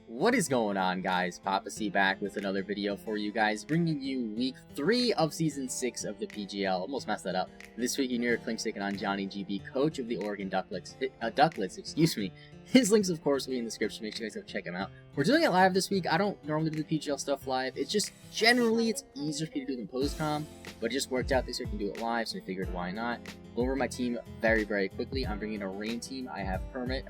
What is going on, guys? Papa C back with another video for you guys, bringing you week 3 of season 6 of the PGL. Almost messed that up. This week, you're Klinks taking on Johnny GB, coach of the Oregon Duckletts, excuse me. His links, of course, will be in the description. Make sure you guys go check him out. We're doing it live this week. I don't normally do the PGL stuff live. It's just, generally, it's easier for me to do than post-com, but it just worked out this week I can do it live, so I figured why not. Go over my team very, very quickly. I'm bringing a rain team. I have Kermit,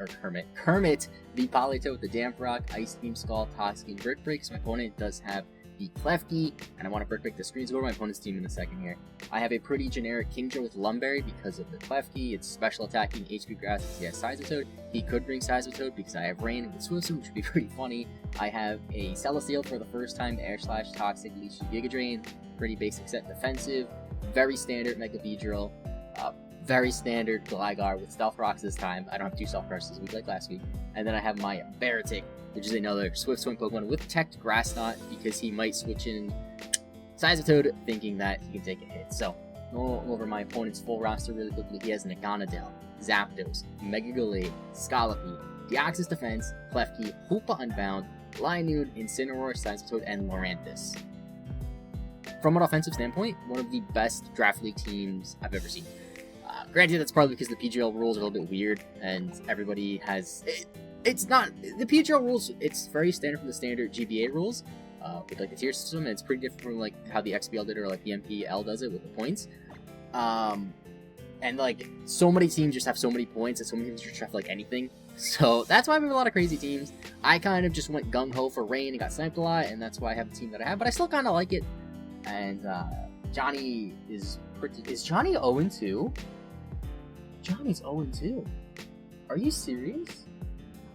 the Polito with the Damp Rock, Ice Beam Skull, Toxic, and Brick Breaks. My opponent does have the Klefki, and I want to Brick Break the screens. Go over my opponent's team in a second here. I have a pretty generic Kingdra with Lumberry because of the Klefki. It's special attacking HP Grass because he has Size-O-Toad. He could bring Size-O-Toad because I have Rain with Swift Swim, which would be pretty funny. I have a Celestial for the first time, Air Slash, Toxic, Leech, Giga Drain. Pretty basic set defensive. Very standard Mega Beedrill. Very standard Gligar with Stealth Rocks this time. I don't have 2 Stealth Rocks this week like last week. And then I have my Baratic, which is another Swift Swim Pokemon with Tech Grass Knot because he might switch in Size-O-Toad thinking that he can take a hit. So, go over my opponent's full roster really quickly. He has Naganadel, Zapdos, Mega Gallade, Scolipede, Deoxys Defense, Klefki, Hoopa Unbound, Lionune, Incineroar, Size-O-Toad, and Lurantis. From an offensive standpoint, one of the best Draft League teams I've ever seen. Granted, that's probably because the PGL rules are a little bit weird, and everybody has... It's not... The PGL rules, it's very standard from the standard GBA rules, with, like, the tier system, and it's pretty different from, like, how the XBL did, or, like, the MPL does it with the points. And, like, so many teams just have so many points, and so many teams just draft, like, anything. So, that's why we have a lot of crazy teams. I kind of just went gung-ho for Rain and got sniped a lot, and that's why I have the team that I have, but I still kind of like it. And, Johnny is pretty... Is Johnny 0-2? Johnny's 0-2. Are you serious?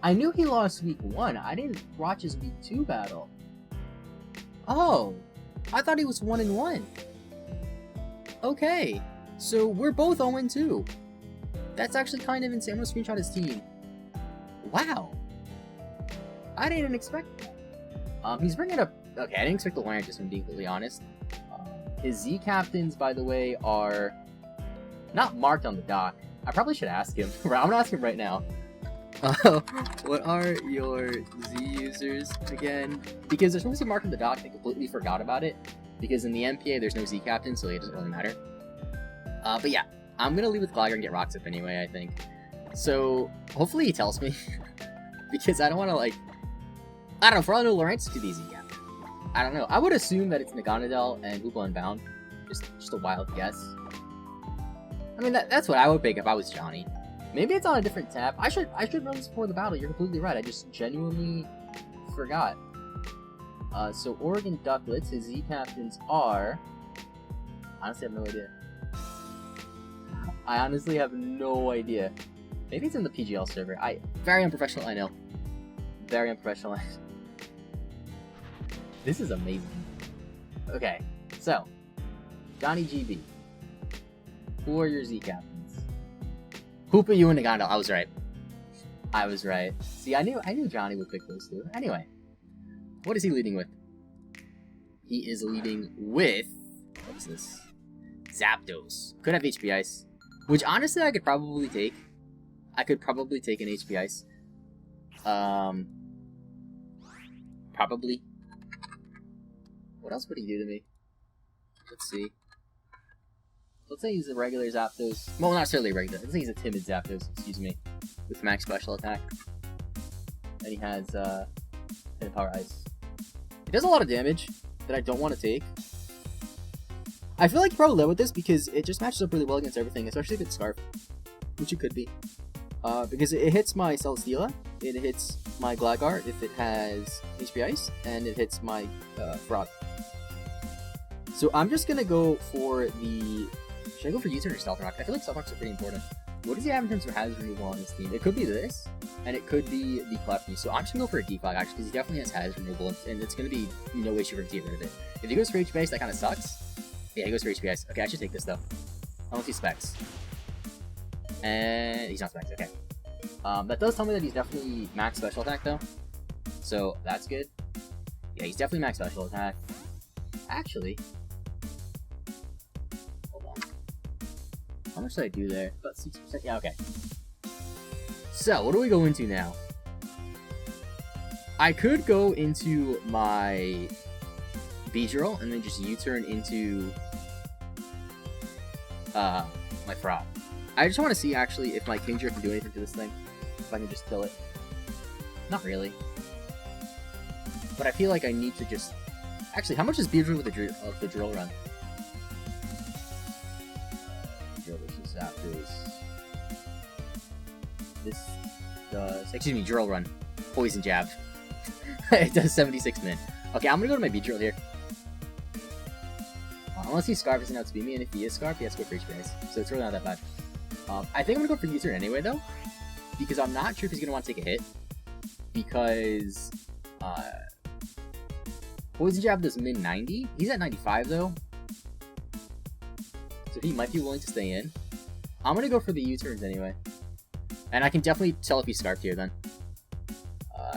I knew he lost week 1. I didn't watch his week 2 battle. Oh, I thought he was 1-1. Okay, so we're both 0-2. That's actually kind of insane. I'm gonna screenshot his team. Wow. I didn't expect that. He's bringing up... Okay, I didn't expect the Lurantis, if I'm being completely honest. His Z captains, by the way, are not marked on the dock. I probably should ask him. I'm gonna ask him right now. What are your Z users again? Because there's supposed to be marked on the dock, I completely forgot about it. Because in the MPA, there's no Z captain, so it doesn't really matter. But yeah, I'm gonna leave with Gligar and get Rocks up anyway, I think. So, hopefully he tells me. Because I don't want to, like... I don't know, for all I know, Lurantis could be Z captain. I don't know. I would assume that it's Naganadel and Hoopa Unbound. Just a wild guess. I mean, that's what I would pick if I was Johnny. Maybe it's on a different tab. I should run this before the battle. You're completely right. I just genuinely forgot. So Oregon Duckletts, his Z captains are... Honestly, I have no idea. I honestly have no idea. Maybe it's in the PGL server. Very unprofessional, I know. Very unprofessional. This is amazing. Okay, so Johnny GB. Who are your Z captains? Hoopa, you, and Naganadel. I was right. I was right. See, I knew Johnny would pick those 2. Anyway, what is he leading with? He is leading with... What's this? Zapdos. Could have HP Ice. Which, honestly, I could probably take. I could probably take an HP Ice. Probably. What else would he do to me? Let's see. Let's say he's a regular Zapdos. Well, not necessarily regular. Let's say he's a timid Zapdos, excuse me. With max special attack. And he has, Hidden Power Ice. It does a lot of damage that I don't want to take. I feel like you probably live with this because it just matches up really well against everything, especially if it's Scarf. Which it could be. Because it hits my Celesteela, it hits my Gligar if it has HP Ice, and it hits my, Frog. So I'm just gonna go for the... Should I go for U-Turn or Stealth Rock? I feel like Stealth Rocks are pretty important. What does he have in terms of hazard removal on his team? It could be this, and it could be the Klefki. So I'm just gonna go for a Defog, actually, because he definitely has hazard removal, and it's gonna be no issue for him to get rid of it. If he goes for HP Ice, that kind of sucks. Yeah, he goes for HP Ice. Okay, I should take this, though. Unless he's Specs. And he's not Specs, okay. That does tell me that he's definitely max special attack, though. So, that's good. Yeah, he's definitely max special attack. Actually... How much did I do there? About 6%? Yeah, okay. So, what do we go into now? I could go into my Beedrill and then just U-turn into my Frog. I just want to see actually if my Kingdra can do anything to this thing. If I can just kill it. Not really. But I feel like I need to just... Actually, how much is Beedrill with the drill run? Drill versus Zapdos. This does... Excuse me, drill run. Poison jab. It does 76 min. Okay, I'm gonna go to my Beedrill here. Unless he's Scarf, doesn't outspeed me, and if he is Scarf, he has to go for HP, so it's really not that bad. I think I'm gonna go for U-turn anyway, though, because I'm not sure if he's gonna want to take a hit, because Poison Jab does min 90. He's at 95 though, so he might be willing to stay in. I'm gonna go for the U-turns anyway, and I can definitely tell if he's Scarfed here then.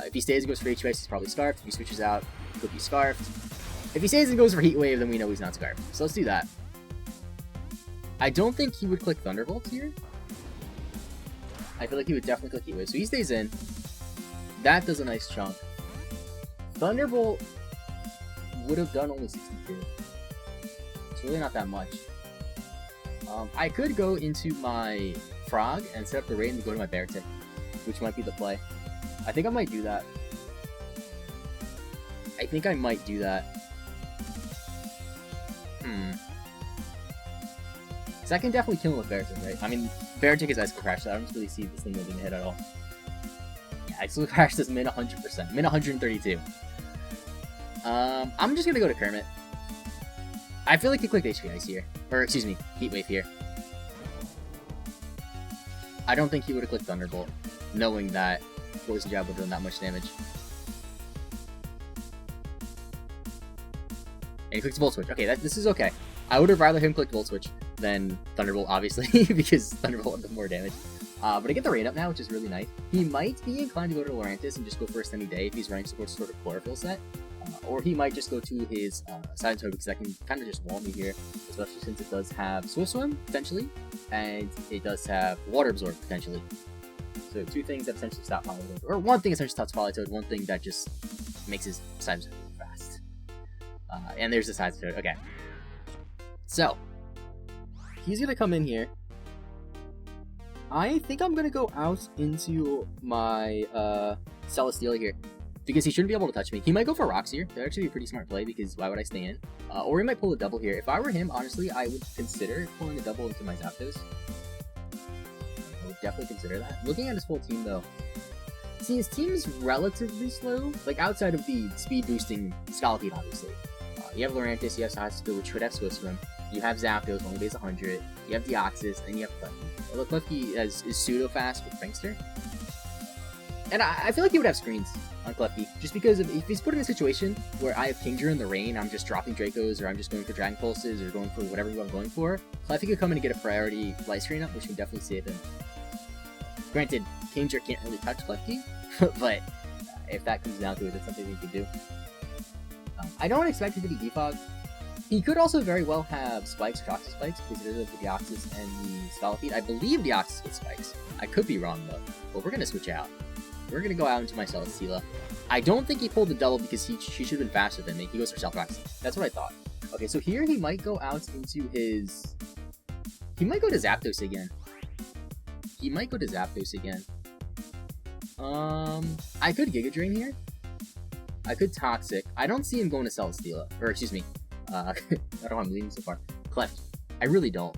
If he stays and goes for HP, he's probably Scarfed. If he switches out, he could be Scarfed. If he stays and goes for Heat Wave, then we know he's not Scarfed. So let's do that. I don't think he would click Thunderbolt here. I feel like he would definitely click Heat Wave. So he stays in. That does a nice chunk. Thunderbolt would have done only 62. It's really not that much. I could go into my Frog and set up the raid and go to my Beartic, which might be the play. I think I might do that. So I can definitely kill him with Beartic, right? I mean, Beartic is Icicle Crash, so I don't really see this thing moving a hit at all. Yeah, Icicle Crash does min 100%. Min 132. I'm just gonna go to Kermit. I feel like he clicked HP Ice here. Or, excuse me, Heat Wave here. I don't think he would have clicked Thunderbolt, knowing that Poison Jab would have done that much damage. And he clicks Volt Switch. Okay, this is okay. I would have rather him click Volt Switch than Thunderbolt, obviously, because Thunderbolt would have more damage. But I get the raid up now, which is really nice. He might be inclined to go to Lurantis and just go for a Sunny Day if he's running some sort of Chlorophyll set. Or he might just go to his Silent Toad, because that can kind of just wall me here, especially since it does have Swift Swim, potentially, and it does have Water Absorb, potentially. So two things that essentially stop Politoed, or one thing essentially stops Politoed, one thing that just makes his Silent Toad fast. And there's the Silent Toad. Okay. So, he's gonna come in here. I think I'm gonna go out into my Celesteela here, because he shouldn't be able to touch me. He might go for Rocks here. That'd actually be a pretty smart play, because why would I stay in? Or he might pull a double here. If I were him, honestly, I would consider pulling a double into my Zapdos. I would definitely consider that. Looking at his full team, though, see, his team is relatively slow, like outside of the speed-boosting Scolipede, obviously. You have Lurantis, you have Sahasco, which should have Swift Swim. You have Zapdos, only base 100. You have Deoxys, and you have Klefki. Although Klefki is pseudo-fast with Prankster. And I feel like he would have screens on Klefki, just because if he's put in a situation where I have Kingdra in the rain, I'm just dropping Dracos, or I'm just going for Dragon Pulses, or going for whatever I'm going for, Klefki could come in and get a priority light screen up, which can definitely save him. Granted, Kingdra can't really touch Klefki, but if that comes down to it, that's something we could do. I don't expect it to be Defog. He could also very well have Spikes or Toxic Spikes, because it is the Deoxys and the Scolipede. I believe Deoxys with Spikes. I could be wrong, though. But we're going to switch out. We're going to go out into my Celesteela. I don't think he pulled the double because she should have been faster than me. He goes for Stealth Rocks. That's what I thought. Okay, so here he might go out into his... He might go to Zapdos again. I could Giga Drain here. I could Toxic. I don't see him going to Celesteela. Or, excuse me. I don't know why I'm leading so far. Cleft. I really don't.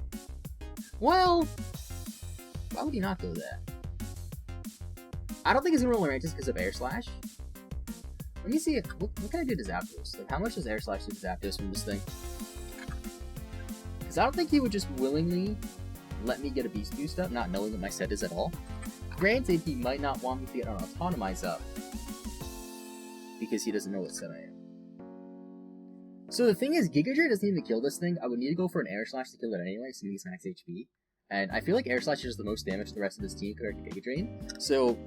Well, why would he not go there? I don't think he's gonna roll Lurantis because of Air Slash. Let me see what can I do to Zapdos? Like, how much does Air Slash do to Zapdos from this thing? Because I don't think he would just willingly let me get a Beast Boost up, not knowing what my set is at all. Granted, he might not want me to get an Autotomize up, because he doesn't know what set I am. So the thing is, Giga Drain doesn't even kill this thing. I would need to go for an Air Slash to kill it anyway, so he's max HP. And I feel like Air Slash does the most damage to the rest of this team compared to Giga Drain. So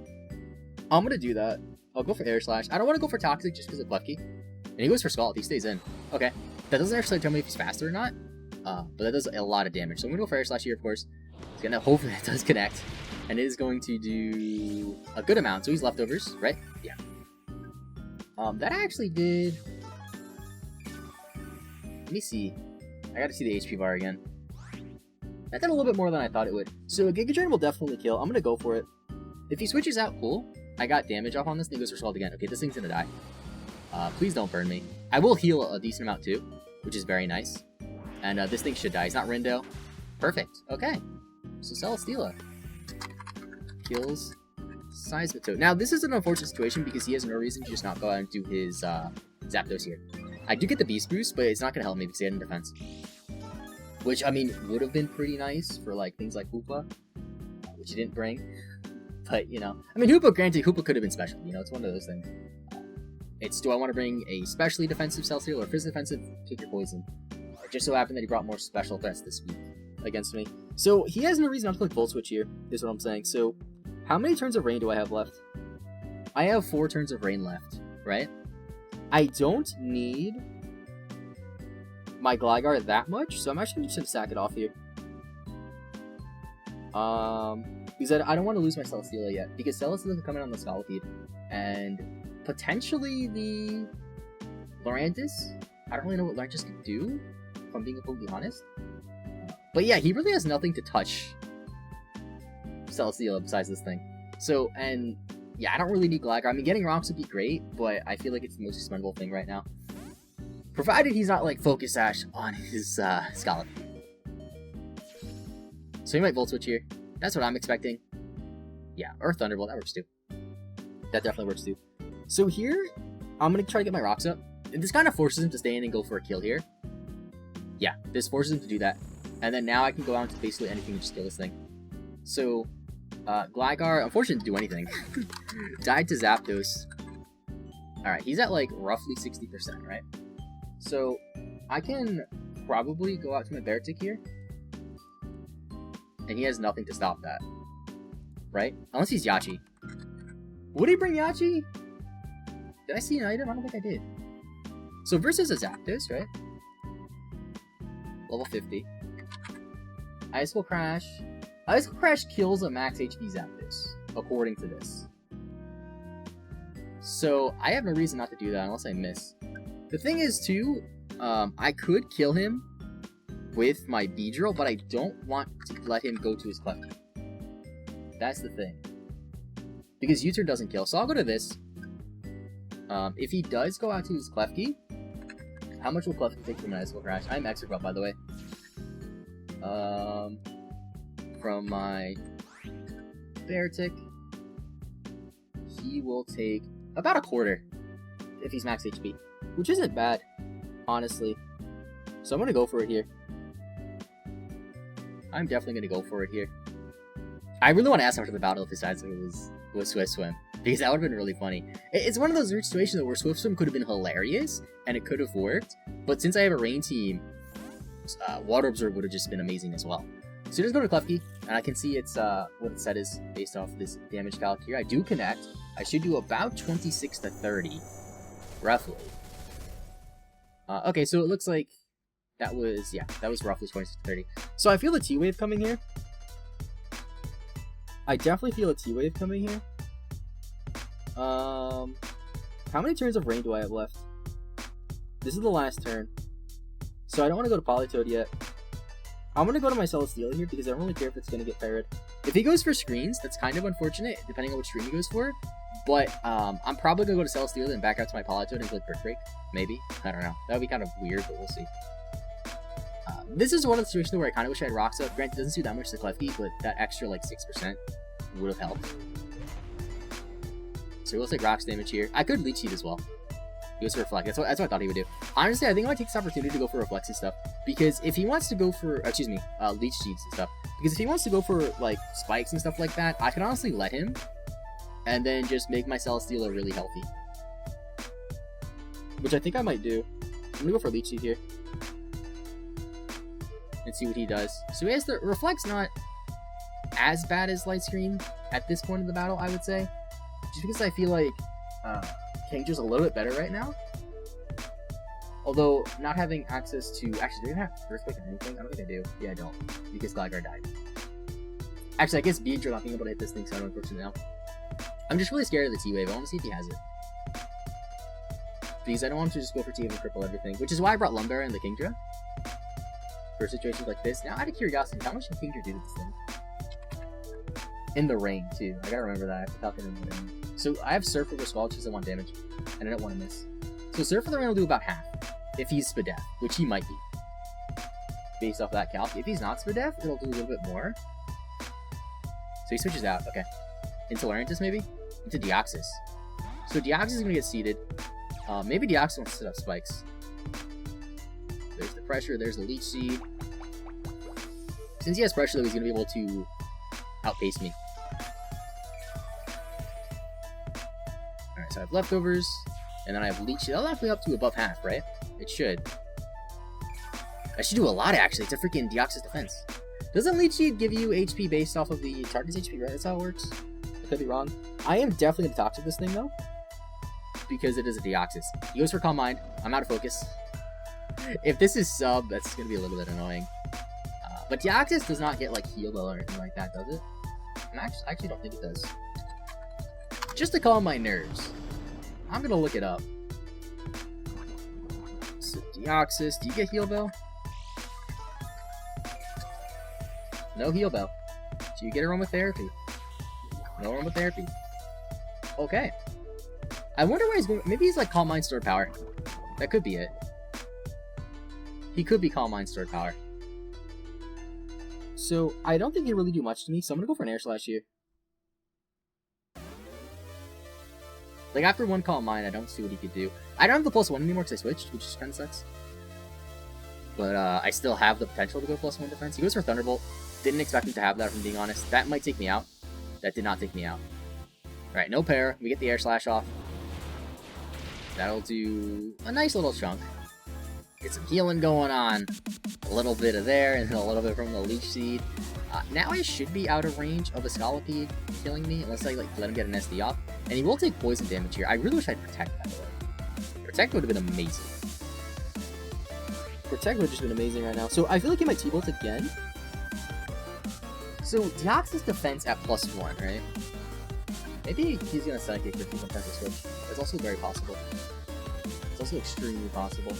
I'm gonna do that. I'll go for Air Slash. I don't want to go for Toxic just because of Klefki. And he goes for Scald. He stays in. Okay. That doesn't actually tell me if he's faster or not. But that does a lot of damage. So I'm gonna go for Air Slash here, of course. It's gonna hopefully that does connect. And it is going to do a good amount. So he's leftovers, right? Yeah. That actually did... Let me see. I gotta see the HP bar again. That did a little bit more than I thought it would. So a Giga Drain will definitely kill. I'm gonna go for it. If he switches out, cool. I got damage off on this, and he goes for Scald again. Okay, this thing's gonna die. Please don't burn me. I will heal a decent amount too, which is very nice. And this thing should die. He's not Rindo. Perfect. Okay. So Celesteela kills Seismitoad. Now, this is an unfortunate situation because he has no reason to just not go out and do his Zapdos here. I do get the Beast Boost, but it's not going to help me because he had no defense. Which, I mean, would have been pretty nice for, like, things like Hoopa, which he didn't bring. But, you know, I mean, Hoopa, granted, Hoopa could have been special. You know, it's one of those things. It's, do I want to bring a specially defensive Celesteela or physically defensive? Take your poison. It just so happened that he brought more special threats this week against me. So, he has no reason not to click Volt Switch here, is what I'm saying. So, how many turns of Rain do I have left? I have 4 turns of Rain left, right? I don't need my Gligar that much, so I'm actually just going to sack it off here. Because I don't want to lose my Celesteela yet, because Celesteela can come in on the Scolipede, and potentially the Lurantis. I don't really know what Lurantis can do, if I'm being completely honest. But yeah, he really has nothing to touch Celesteela besides this thing. So, and yeah, I don't really need Gligar. I mean, getting Rocks would be great, but I feel like it's the most expendable thing right now. Provided he's not, like, Focus Sash on his Scolipede. So he might Volt Switch here. That's what I'm expecting. Yeah, or Thunderbolt, that works too. That definitely works too. So here, I'm going to try to get my Rocks up. And this kind of forces him to stay in and go for a kill here. Yeah, this forces him to do that. And then now I can go out to basically anything and just kill this thing. So, Gligar, unfortunately, didn't do anything. Died to Zapdos. Alright, he's at, like, roughly 60%, right? So, I can probably go out to my Beartic here. And he has nothing to stop that. Right? Unless he's Yachi. Would he bring Yachi? Did I see an item? I don't think I did. So, versus a Zapdos, right? Level 50. Icicle Crash. Icicle Crash kills a max HP Zapdos, according to this. So, I have no reason not to do that unless I miss. The thing is, too, I could kill him with my Beedrill, but I don't want to let him go to his Klefki. That's the thing. Because U-turn doesn't kill, so I'll go to this. If he does go out to his Klefki, how much will Klefki take from an Icicle Crash? I'm extra up, by the way. From my Beartic, he will take about a quarter if he's max HP, which isn't bad, honestly. So I'm gonna go for it here. I'm definitely gonna go for it here. I really want to ask him after the battle if his side was Swift Swim, because that would have been really funny. It's one of those weird situations where Swift Swim could have been hilarious and it could have worked, but since I have a Rain team, Water Absorb would have just been amazing as well. So just go to Klefki, and I can see it's what its set is based off this damage calc here. I do connect. I should do about 26 to 30, roughly. Okay, so it looks like that was roughly 26 to 30. So I feel the T-Wave coming here. I definitely feel a T-Wave coming here. How many turns of Rain do I have left? This is the last turn. So I don't want to go to Politoed yet. I'm going to go to my Celesteela here because I don't really care if it's going to get parried. If he goes for screens, that's kind of unfortunate, depending on which screen he goes for. But I'm probably going to go to Celesteela and back out to my Politoed and click Brick Break. Maybe. I don't know. That would be kind of weird, but we'll see. This is one of the situations where I kind of wish I had Rocks up. Granted, it doesn't do that much to Klefki, but that extra, like, 6% would have helped. So we'll take Rocks damage here. I could Leech Seed as well. He goes for Reflect. That's what I thought he would do. Honestly, I think I might take this opportunity to go for Reflex and stuff. Because if he wants to go for, Leech Seeds and stuff. Because if he wants to go for, like, Spikes and stuff like that, I can honestly let him. And then just make my Celesteela really healthy. Which I think I might do. I'm gonna go for Leech Seed here. And see what he does. So he has the Reflect's not as bad as Light Screen at this point in the battle, I would say. Just because I feel like Kangaskhan's a little bit better right now. Although, not having access to... Actually, do I have Earthquake or anything? I don't think I do. Yeah, I don't. Because Gligar died. Actually, I guess Beedrill not being able to hit this thing, so I don't unfortunately now. I'm just really scared of the T-Wave. I want to see if he has it. because I don't want to just go for TM and cripple everything, which is why I brought Lumberry and the Kingdra for situations like this. Now, out of curiosity, how much can Kingdra do to this thing? In the rain, too. I gotta remember that. I have to calculate in the rain. So, I have Surf over Scald, which doesn't want damage, and I don't want to miss. So, Surf for the rain will do about half, if he's Spadef, which he might be, based off of that calc. If he's not Spadef, it'll do a little bit more. So, he switches out. Okay. Into Lurantis, maybe? Into Deoxys. So, Deoxys is gonna get seeded. Maybe Deoxys wants to set up spikes. There's the pressure, there's the Leech Seed. Since he has pressure, though, he's going to be able to outpace me. Alright, so I have leftovers, and then I have Leech Seed. That'll knock me up to above half, right? It should. I should do a lot, actually. It's a freaking Deoxys defense. Doesn't Leech Seed give you HP based off of the target's HP, right? That's how it works? I could be wrong. I am definitely going to Toxic this thing, though, because it is a Deoxys. He goes for Calm Mind. I'm out of focus. If this is sub, that's going to be a little bit annoying. But Deoxys does not get, like, Heal Bell or anything like that, does it? I actually don't think it does. Just to calm my nerves, I'm going to look it up. So, Deoxys, do you get Heal Bell? No Heal Bell. Do you get Aromatherapy? No Aromatherapy. Okay. I wonder why he's going... Maybe he's, like, Calm Mind Stored Power. That could be it. He could be Calm Mind Stored Power. So, I don't think he really do much to me, so I'm gonna go for an Air Slash here. Like, after one Calm Mind, I don't see what he could do. I don't have the +1 anymore because I switched, which kind of sucks. But, I still have the potential to go +1 defense. He goes for Thunderbolt. Didn't expect him to have that, if I'm being honest. That might take me out. That did not take me out. Alright, no pair. We get the Air Slash off. That'll do a nice little chunk. Get some healing going on. A little bit of there, and then a little bit from the Leech Seed. Now I should be out of range of a Scolipede killing me, unless I let him get an SD off. And he will take poison damage here. I really wish I'd Protect, by the way. Protect would have been amazing. Protect would have just been amazing right now. So I feel like he might T-Bolt again. So Deoxys defense at +1, right? Maybe he's gonna Psychic if he contest the switch. That's also very possible. It's also extremely possible.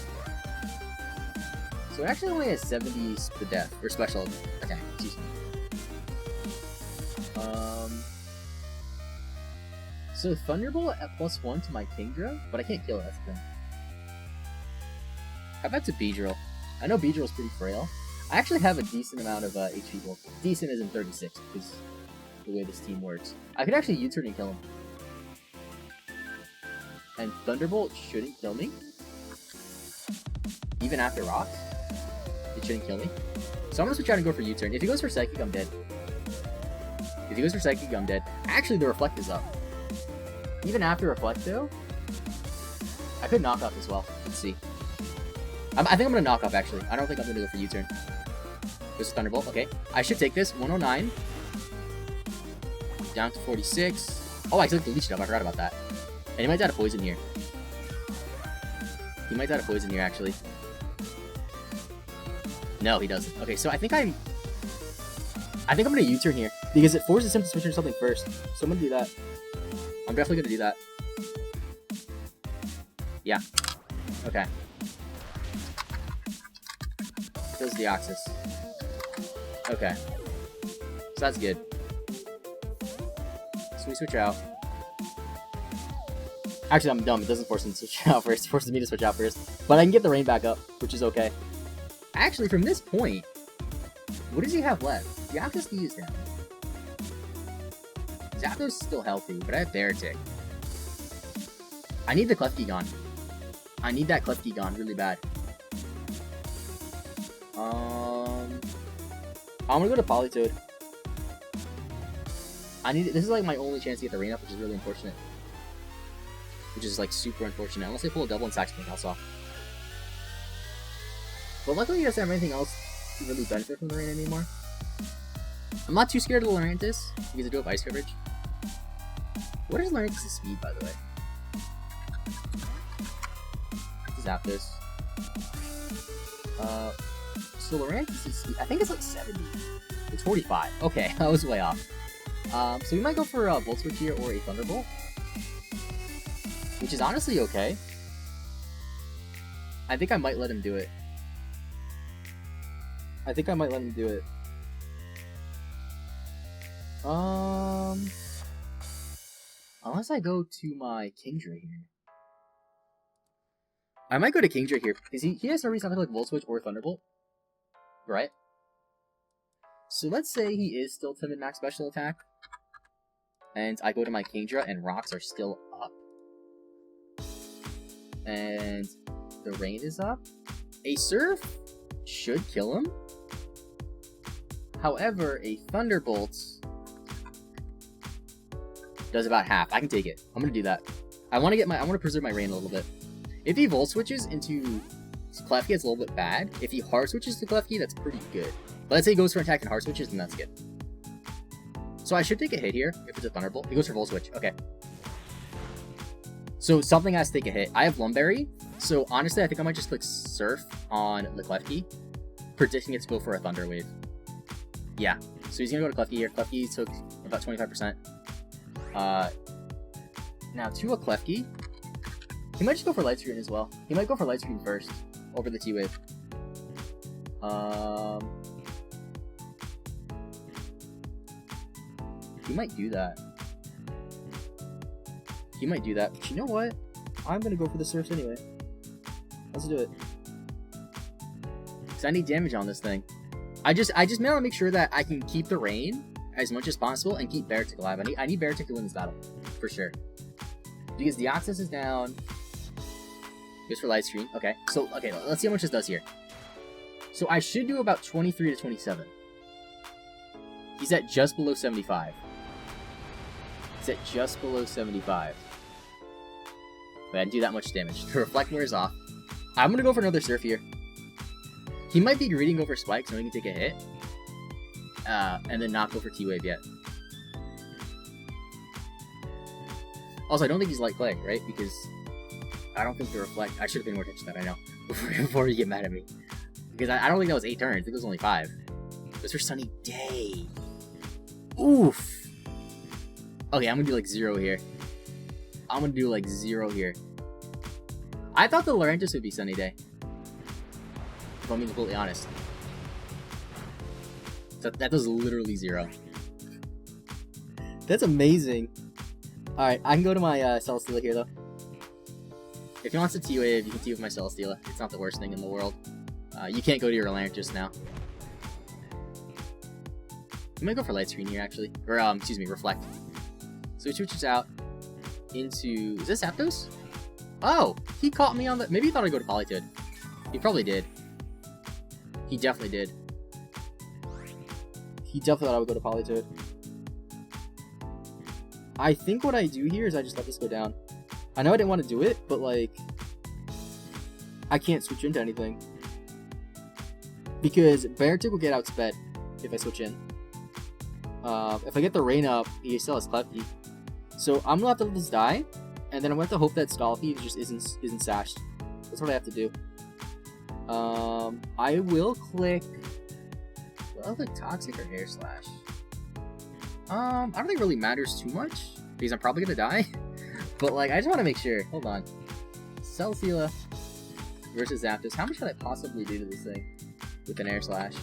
So it actually only has 70 Spadef, or special attack, excuse me. So Thunderbolt at +1 to my Kingdra, but I can't kill it, that's the thing. How about to Beedrill? I know Beedrill's pretty frail. I actually have a decent amount of HP bulk. Decent is in 36, because the way this team works. I could actually U-turn and kill him. And Thunderbolt shouldn't kill me. Even after rocks. It shouldn't kill me. So I'm gonna switch out and go for U-turn. If he goes for Psychic, I'm dead. If he goes for Psychic, I'm dead. Actually, the Reflect is up. Even after Reflect, though, I could knock off as well. Let's see. I think I'm gonna knock off, actually. I don't think I'm gonna go for U-turn. Goes to Thunderbolt. Okay. I should take this. 109. Down to 46. Oh, I took the Leech Dove. I forgot about that. And he might die to Poison here. He might die to Poison here, actually. No, he doesn't. Okay, so I think I'm gonna U-turn here because it forces him to switch into something first. So I'm gonna do that. I'm definitely gonna do that. Yeah. Okay. Kills Deoxys. Okay. So that's good. So we switch out. Actually, I'm dumb. It doesn't force him to switch out first. It forces me to switch out first. But I can get the rain back up, which is okay. Actually, from this point, what does he have left? Deoxys can use him. Zapdos still healthy, but I have Beartic. I need the Klefki I need that Klefki really bad. I'm gonna go to Politoed. This is like my only chance to get the rain up, which is really unfortunate. Which is like super unfortunate, unless I pull a double and sack something else off. But luckily he doesn't have anything else to really benefit from the rain anymore. I'm not too scared of the Lurantis, because I do have ice coverage. What is Lurantis' speed, by the way? Let's zap this. So Lurantis' speed, I think it's like 70. It's 45. Okay, I was way off. So we might go for a Volt Switch here or a Thunderbolt. Which is honestly okay. I think I might let him do it. Unless I go to my Kingdra here. I might go to Kingdra here, because he has no reason to like Volt Switch or Thunderbolt. Right? So let's say he is still timid max special attack. And I go to my Kingdra and rocks are still up. And the rain is up. A Surf should kill him. However, a Thunderbolt does about half. I can take it. I'm gonna do that. I want to preserve my rain a little bit. If he Volt switches into Klefki, it's a little bit bad. If he hard switches to Klefki, that's pretty good. But let's say he goes for an attack and hard switches, then that's good. So I should take a hit here if it's a Thunderbolt. He goes for Volt switch. Okay. So something has to take a hit. I have Lumberry, so honestly, I think I might just click Surf on the Klefki, predicting it to go for a Thunder Wave. Yeah. So he's gonna go to Klefki here. Klefki took about 25%. Now to a Klefki. He might just go for Light Screen as well. He might go for Light Screen first, over the T-Wave. He might do that. But you know what? I'm gonna go for the Surfs anyway. Let's do it. Because I need damage on this thing. I just want to make sure that I can keep the rain as much as possible and keep Beartic alive. I need Beartic to win this battle, for sure. Because Deoxys is down. Goes for Light Screen. Okay, let's see how much this does here. So I should do about 23 to 27. He's at just below 75. But I didn't do that much damage. The Reflect wears off. I'm gonna go for another Surf here. He might be greedy and go for Spike, so he can take a hit. And then not go for T-Wave yet. Also, I don't think he's Light Clay, right? Because I don't think the Reflect... I should have paid more attention to that, I know. Before you get mad at me. Because I don't think that was 8 turns. I think it was only 5. It was for Sunny Day. Oof. Okay, I'm gonna do like 0 here. I thought the Lurantis would be Sunny Day. If I'm being completely honest. So that does literally 0. That's amazing. Alright, I can go to my Celesteela here though. If he wants to T-Wave, you can T-Wave my Celesteela. It's not the worst thing in the world. You can't go to your Lurantis now. You might go for Light Screen here actually. Or, excuse me, Reflect. So he switches out into... Is this Zapdos? Oh! He caught me on the... Maybe he thought I'd go to Politoed. He probably did. He definitely did. He definitely thought I would go to Politoed. I think what I do here is I just let this go down. I know I didn't want to do it, but like... I can't switch into anything. Because Beartic will get outsped if I switch in. If I get the rain up, he still has Klefki. So I'm gonna have to let this die, and then I'm gonna have to hope that Scalpy just isn't sashed. That's what I have to do. I will click... I'll click Toxic or Air Slash. I don't think it really matters too much, because I'm probably gonna die. But like, I just want to make sure. Hold on. Celesteela versus Zapdos. How much could I possibly do to this thing with an Air Slash?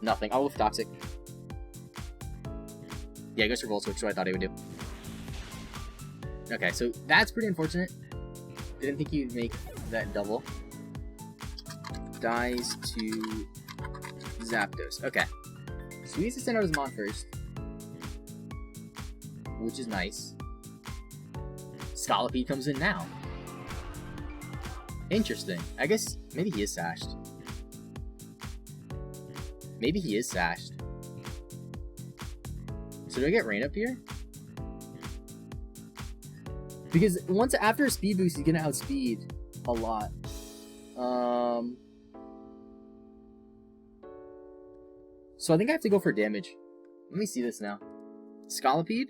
Nothing. I'll go for Toxic. Yeah, he goes for Volt Switch, so I thought he would do. Okay, so that's pretty unfortunate. Didn't think he'd make that double. Dies to Zapdos. Okay. So he needs to send out his Mon first. Which is nice. Scolipede comes in now. Interesting. I guess maybe he is sashed. So do I get rain up here? Because once after a speed boost, he's gonna outspeed a lot. So I think I have to go for damage. Let me see this now. Scolipede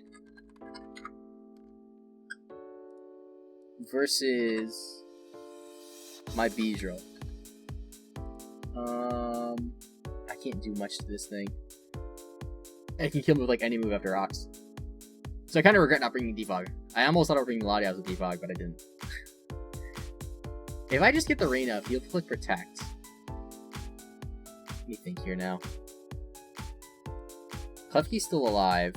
versus my Beedrill. I can't do much to this thing. I can kill him with like any move after Rocks. So I kind of regret not bringing Defog. I almost thought I was bringing Latias with Defog, but I didn't. If I just get the rain up, he'll click protect. Let me think here now. Klefki's still alive.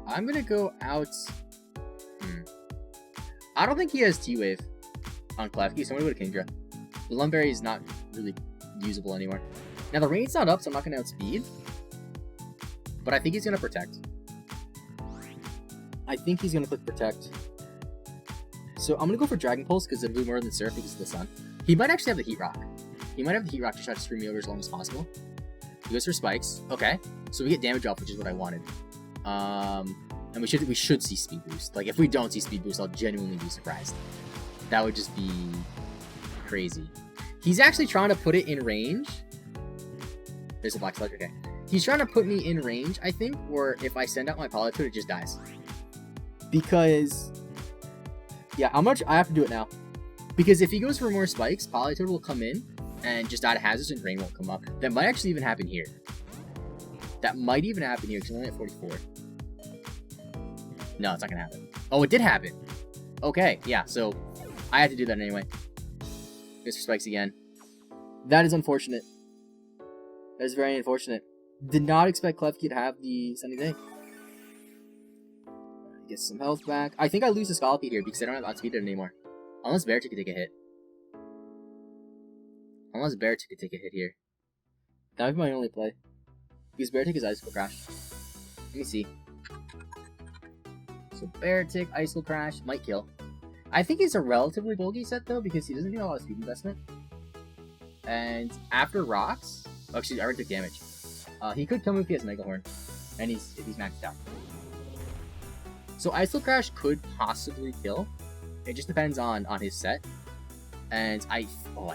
I'm gonna go out. I don't think he has T-Wave on Klefki, so I'm gonna go to Kingdra. The Lumberry is not really usable anymore. Now the rain's not up, so I'm not gonna outspeed. But I think he's gonna protect. I think he's gonna click protect. So I'm gonna go for Dragon Pulse because it'll do more than Surf because of the sun. He might actually have the Heat Rock. He might have the Heat Rock to try to screw me over as long as possible. He goes for Spikes. Okay. So we get damage off, which is what I wanted. And we should see Speed Boost. Like, if we don't see Speed Boost, I'll genuinely be surprised. That would just be crazy. He's actually trying to put it in range. There's a Black Sludge, okay. He's trying to put me in range, I think, or if I send out my Politoed, it just dies. Because, yeah, I have to do it now. Because if he goes for more Spikes, Politoed will come in and just out of hazards and rain won't come up. That might actually even happen here. That might even happen here, because I'm only at 44. No, it's not gonna happen. Oh, it did happen. Okay, yeah, so I had to do that anyway. Goes for Spikes again. That is unfortunate. That is very unfortunate. Did not expect Klefki to have the Sunny Day. Get some health back. I think I lose the Scallopy here because I don't have outspeeded anymore. Unless Beartick could take a hit. Unless Beartick could take a hit here. That would be my only play. Because Beartick is Icicle Crash. Let me see. So Beartick, Icicle Crash, might kill. I think he's a relatively bulky set though because he doesn't need a lot of speed investment. And after rocks, oh, actually I already took damage. He could kill me if he has Mega Horn, and if he's maxed out. So Icicle Crash could possibly kill. It just depends on his set. And I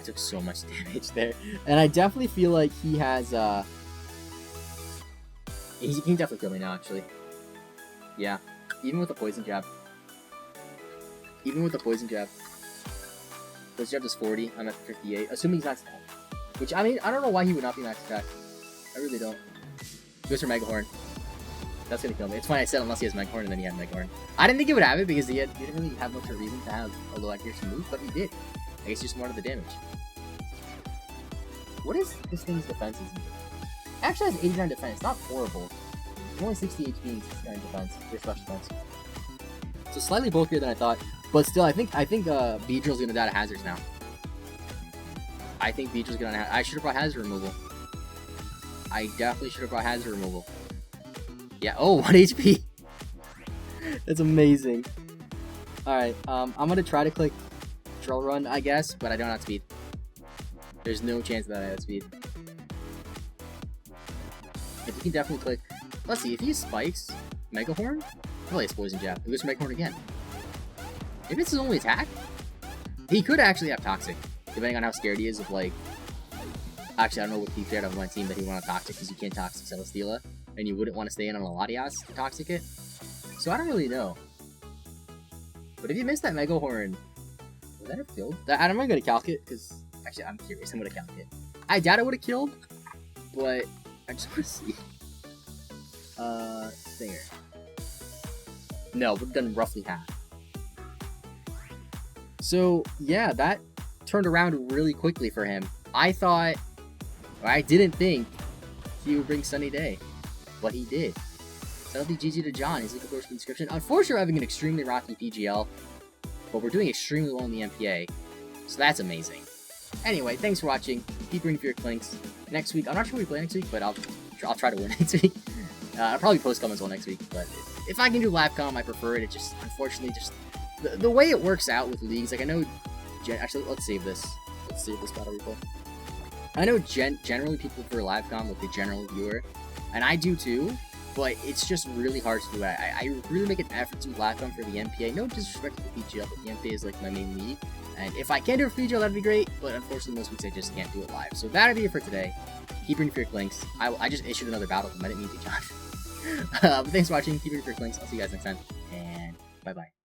took so much damage there. And I definitely feel like he has he can definitely kill me now actually. Yeah. Even with a Poison Jab. Even with the Poison Jab. Poison Jab is 40, I'm at 58. Assuming he's not stacked. Which, I mean, I don't know why he would not be max attack. I really don't. He goes for Mega Horn. That's gonna kill me. It's funny I said unless he has Mega Horn and then he had Mega Horn. I didn't think he would have it because he didn't really have much of a reason to have a low accuracy move, but he did. I guess just more of the damage. What is this thing's defense? It actually has 89 defense. Not horrible. Only 60 HP and 69 defense. Your special defense. So slightly bulkier than I thought, but still, I think Beedrill's gonna die to hazards now. I think Beedrill's gonna. I should have brought hazard removal. I definitely should have brought hazard removal. Yeah. Oh, 1 HP. That's amazing. All right. I'm gonna try to click Drill Run, I guess, but I don't have speed. There's no chance that I have speed. If you can definitely click. Let's see, if he spikes Mega Horn, probably has Poison Jab. He goes for Mega Horn again. If it's his only attack, he could actually have Toxic, depending on how scared he is of, like... Actually, I don't know what he feared of my team that he wanted Toxic, because you can't Toxic Celesteela, and you wouldn't want to stay in on a Latias to Toxic it. So I don't really know. But if you missed that Mega Horn, would that have killed? I'm not going to calc it, because... Actually, I'm curious. I'm going to calc it. I doubt it would have killed, but I just want to see. There. No, we've done roughly half. So, yeah, that turned around really quickly for him. I didn't think he would bring Sunny Day, but he did. So that'll be GG to John. He's looking for the description. Unfortunately, we're having an extremely rocky PGL, but we're doing extremely well in the MPA, so that's amazing. Anyway, thanks for watching. Keep rooting for your Klinks. Next week, I'm not sure what we play next week, but I'll try to win next week. I'll probably post comments all next week, but if I can do live comm, I prefer it. It just, unfortunately, just the way it works out with leagues. Like I know, actually, let's save this. Let's save this battle replay. I know generally people prefer live comm, like the general viewer, and I do too. But it's just really hard to do. I really make an effort to do live comm for the MPA. No disrespect to the PGL, but the MPA is like my main league. And if I can do it for PGL, that'd be great. But unfortunately, most weeks I just can't do it live. So that'll be it for today. Keep rooting for your Klinks. I just issued another battle. I didn't mean to, John. But thanks for watching. Keep rooting for your Klinks. I'll see you guys next time. And bye-bye.